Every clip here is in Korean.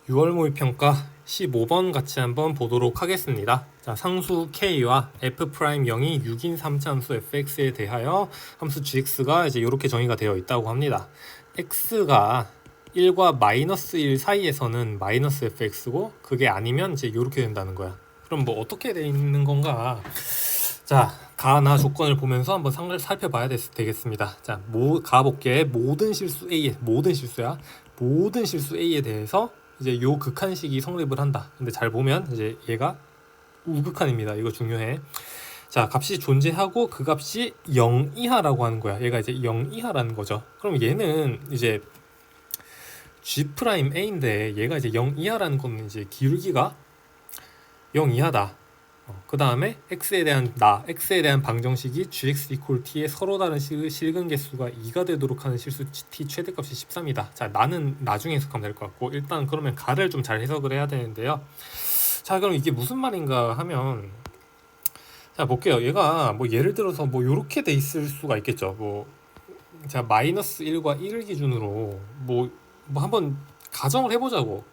6월 모의평가 15번 같이 한번 보도록 하겠습니다. 자, 상수 K와 F'0이 6인 3차 함수 fx에 대하여 함수 gx가 이제 이렇게 정의가 되어 있다고 합니다. x가 1과 마이너스 1 사이에서는 마이너스 fx고 그게 아니면 이제 이렇게 된다는 거야. 그럼 뭐 어떻게 돼 있는 건가? 자, 가나 조건을 보면서 한번 살펴봐야 되겠습니다. 자, 가볼게. 모든 실수 A에, 모든 실수야. 모든 실수 A에 대해서 이제 요 극한식이 성립을 한다. 근데 잘 보면 이제 얘가 우극한입니다. 이거 중요해. 자, 값이 존재하고 그 값이 0 이하라고 하는 거야. 얘가 이제 0 이하라는 거죠. 그럼 얘는 이제 G'A인데 얘가 이제 0 이하라는 건 이제 기울기가 0 이하다. 그 다음에 x에 대한 방정식이 gx t의 서로 다른 실근 개수가 2가 되도록 하는 실수 t 최대값이 13이다. 자, 나는 나중에 해석하면 될 것 같고 일단 그러면 가를 좀 잘 해석을 해야 되는데요. 자, 그럼 이게 무슨 말인가 하면 자, 볼게요. 얘가 뭐 예를 들어서 뭐 요렇게 돼 있을 수가 있겠죠. 뭐 자, 마이너스 1과 1을 기준으로 뭐 한번 가정을 해보자고.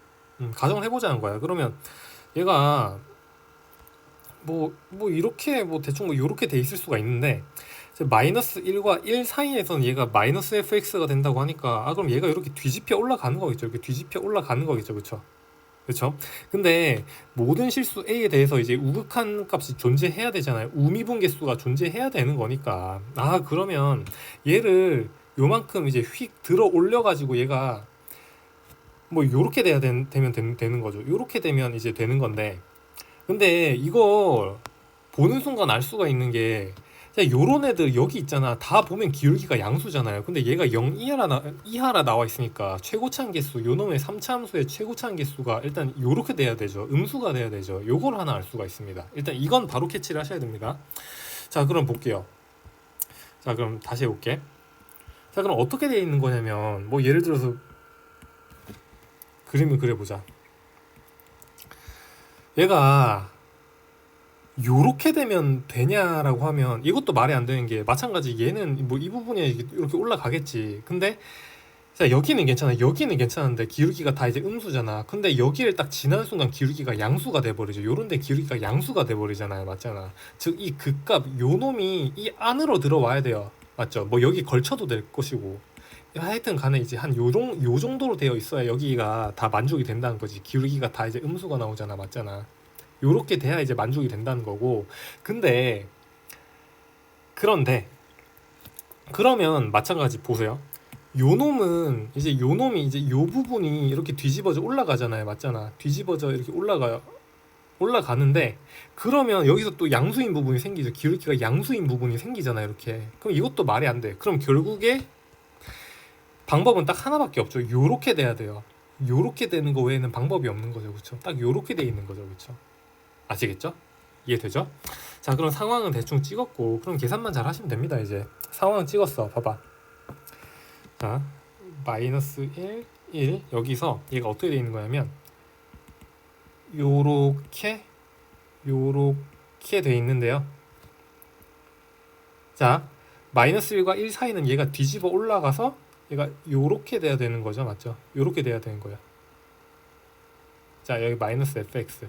가정을 해보자는 거야. 그러면 얘가 이렇게 대충 요렇게 돼 있을 수가 있는데 마이너스 1과 1 사이에서는 얘가 마이너스 fx가 된다고 하니까 그럼 얘가 이렇게 뒤집혀 올라가는 거겠죠. 이렇게 뒤집혀 올라가는 거겠죠. 그쵸? 근데 모든 실수 A에 대해서 이제 우극한 값이 존재해야 되잖아요. 우미분계수가 존재해야 되는 거니까 그러면 얘를 요만큼 이제 휙 들어 올려 가지고 얘가 뭐 요렇게 되면 되는 거죠. 요렇게 되면 이제 되는 건데 근데 이거 보는 순간 알 수가 있는 게 요런 애들 여기 있잖아. 다 보면 기울기가 양수잖아요. 근데 얘가 0 이하라 나와 있으니까 최고차항 개수 요놈의 3차 함수의 최고차항 개수가 일단 요렇게 돼야 되죠. 음수가 돼야 되죠. 요걸 하나 알 수가 있습니다. 일단 이건 바로 캐치를 하셔야 됩니다. 자, 그럼 볼게요. 자, 그럼 다시 해볼게. 자, 그럼 어떻게 되어 있는 거냐면 뭐 예를 들어서 그림을 그려보자. 얘가 요렇게 되면 되냐라고 하면 이것도 말이 안 되는 게 마찬가지 얘는 뭐 이 부분이 이렇게 올라가겠지. 근데 자, 여기는 괜찮아. 여기는 괜찮은데 기울기가 다 이제 음수잖아. 근데 여기를 딱 지나는 순간 기울기가 양수가 돼버리죠. 요런데 기울기가 양수가 돼버리잖아요. 맞잖아. 즉 이 극값 요 놈이 이 안으로 들어와야 돼요. 맞죠? 뭐 여기 걸쳐도 될 것이고 하여튼 간에 이제 한 요 정도로 되어 있어야 여기가 다 만족이 된다는 거지. 기울기가 다 이제 음수가 나오잖아. 맞잖아. 요렇게 돼야 이제 만족이 된다는 거고. 그런데 그러면 마찬가지 보세요. 요 놈이 이제 요 부분이 이렇게 뒤집어져 올라가잖아요. 맞잖아. 뒤집어져 이렇게 올라가는데 그러면 여기서 또 양수인 부분이 생기죠. 기울기가 양수인 부분이 생기잖아요. 이렇게. 그럼 이것도 말이 안 돼. 그럼 결국에 방법은 딱 하나밖에 없죠. 요렇게 돼야 돼요. 요렇게 되는 거 외에는 방법이 없는 거죠. 그렇죠? 딱 요렇게 돼 있는 거죠. 그렇죠? 아시겠죠? 이해되죠? 자, 그럼 상황은 대충 찍었고 그럼 계산만 잘 하시면 됩니다. 이제 상황은 찍었어. 봐봐. 자, 마이너스 1 여기서 얘가 어떻게 돼 있는 거냐면 요렇게 돼 있는데요. 자, 마이너스 1과 1 사이는 얘가 뒤집어 올라가서 얘가 요렇게 돼야 되는 거죠. 맞죠? 요렇게 돼야 되는 거야. 자, 여기 마이너스 fx.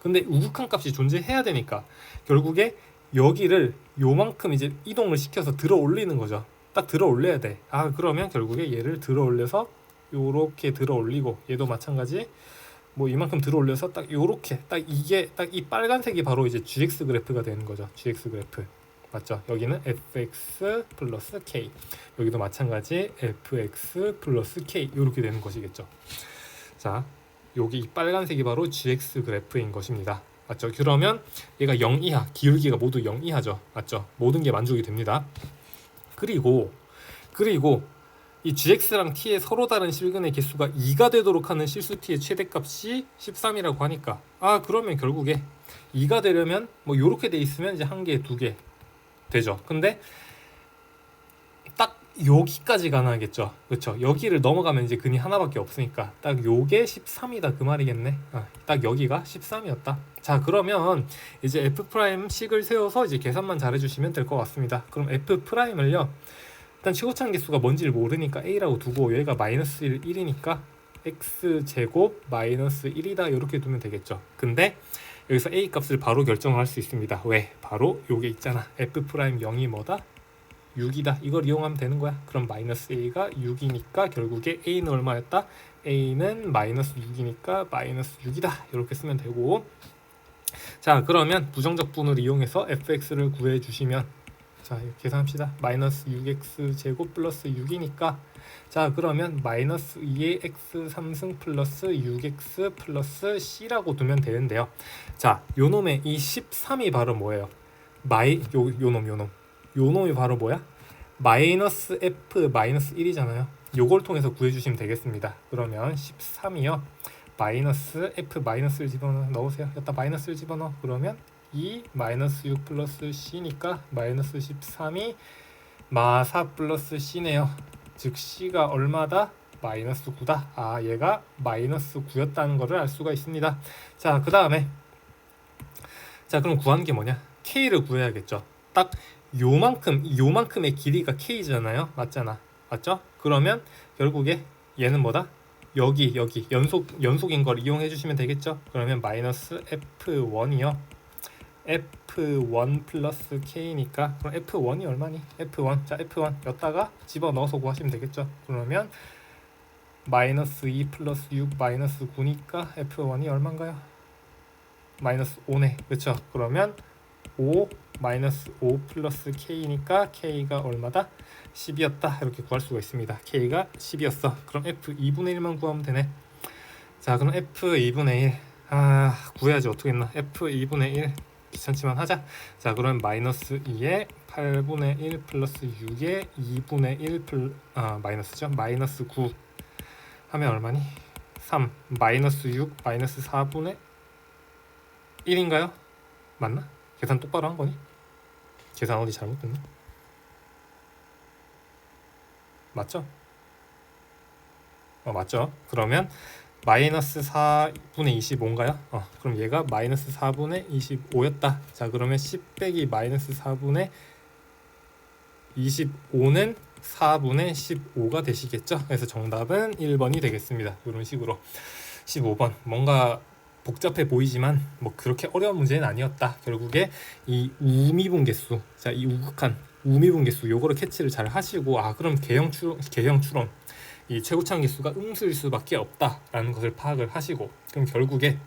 근데 우극한 값이 존재해야 되니까 결국에 여기를 요만큼 이제 이동을 시켜서 들어 올리는 거죠. 딱 들어 올려야 돼. 그러면 결국에 얘를 들어 올려서 요렇게 들어 올리고 얘도 마찬가지 뭐 이만큼 들어 올려서 딱 요렇게 딱 이게 딱 이 빨간색이 바로 이제 gx 그래프가 되는 거죠. gx 그래프. 맞죠? 여기는 fx 플러스 k. 여기도 마찬가지 fx 플러스 k 요렇게 되는 것이겠죠. 자, 여기 이 빨간색이 바로 gx 그래프인 것입니다. 맞죠? 그러면 얘가 0 이하, 기울기가 모두 0 이하죠. 맞죠? 모든 게 만족이 됩니다. 그리고 이 gx랑 t의 서로 다른 실근의 개수가 2가 되도록 하는 실수 t의 최대값이 13이라고 하니까 그러면 결국에 2가 되려면 뭐 요렇게 돼 있으면 이제 한 개, 두 개 되죠. 근데 딱 여기까지 가능하겠죠. 그렇죠? 여기를 넘어가면 이제 근이 하나밖에 없으니까 딱 요게 13이다 그 말이겠네. 딱 여기가 13이었다. 자, 그러면 이제 f' 식을 세워서 이제 계산만 잘 해주시면 될 것 같습니다. 그럼 f'을요 일단 최고차항 개수가 뭔지를 모르니까 a라고 두고 얘가 마이너스 1이니까 x제곱 마이너스 1이다 이렇게 두면 되겠죠. 근데 여기서 a 값을 바로 결정할 수 있습니다. 왜? 바로 요게 있잖아. f'0이 뭐다? 6이다. 이걸 이용하면 되는 거야. 그럼 마이너스 a가 6이니까 결국에 a는 얼마였다? a는 마이너스 6이니까 마이너스 6이다. 이렇게 쓰면 되고, 자 그러면 부정적 분을 이용해서 fx를 구해주시면, 자 이렇게 계산합시다. 마이너스 6x 제곱 플러스 6이니까, 자 그러면 마이너스 2의 x 3승 플러스 6x 플러스 c라고 두면 되는데요. 자 요놈의 이 13이 바로 뭐예요? 요놈이 바로 뭐야? 마이너스 f 마이너스 1이잖아요. 요걸 통해서 구해주시면 되겠습니다. 그러면 13이요. 마이너스 f 마이너스를 집어넣으세요. 여기다 마이너스를 집어넣어. 그러면 2 마이너스 6 플러스 c니까 마이너스 13이 마4 플러스 c네요. 즉 c가 얼마다? 마이너스 9다. 아 얘가 마이너스 9였다는 것을 알 수가 있습니다. 자 그 다음에, 자 그럼 구하는 게 뭐냐? k를 구해야겠죠. 딱 요만큼의 길이가 k잖아요. 맞죠? 그러면 결국에 얘는 뭐다? 여기 연속인 걸 이용해 주시면 되겠죠. 그러면 마이너스 f1이요. f1 플러스 k니까, 그럼 f1이 얼마니? f1, 자 f1 여기다가 집어넣어서 구하시면 되겠죠. 그러면 마이너스 2 플러스 6 마이너스 9니까 f1이 얼마인가요? 마이너스 5네. 그렇죠. 그러면 5 마이너스 5 플러스 k니까 k가 얼마다? 10이었다. 이렇게 구할 수가 있습니다. k가 10이었어. 그럼 f2분의 1만 구하면 되네. 자 그럼 f2분의 1 구해야지. 어떻게 했나? f2분의 1 귀찮지만 하자. 자 그럼 마이너스 2에 8분의 1 플러스 6에 2분의 1 마이너스죠. 마이너스 9 하면 얼마니? 3 마이너스 6 마이너스 4분의 1인가요? 맞나? 계산 똑바로 한 거니? 계산 어디 잘못됐나? 맞죠? 맞죠? 그러면 마이너스 4분의 25인가요? 그럼 얘가 마이너스 4분의 25였다. 자 그러면 10 빼기 마이너스 4분의 25는 4분의 15가 되시겠죠? 그래서 정답은 1번이 되겠습니다. 이런 식으로. 15번 뭔가 복잡해 보이지만 뭐 그렇게 어려운 문제는 아니었다. 결국에 이 우미분계수, 자 이 우극한 우미분계수 요거를 캐치를 잘 하시고, 그럼 개형 추론 이 최고차원계수가 음수일 수밖에 없다라는 것을 파악을 하시고, 그럼 결국에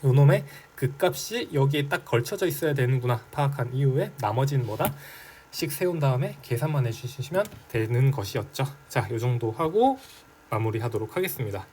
요놈의 그 값이 여기에 딱 걸쳐져 있어야 되는구나 파악한 이후에 나머지는 뭐다? 식 세운 다음에 계산만 해주시면 되는 것이었죠. 자, 요 정도 하고 마무리하도록 하겠습니다.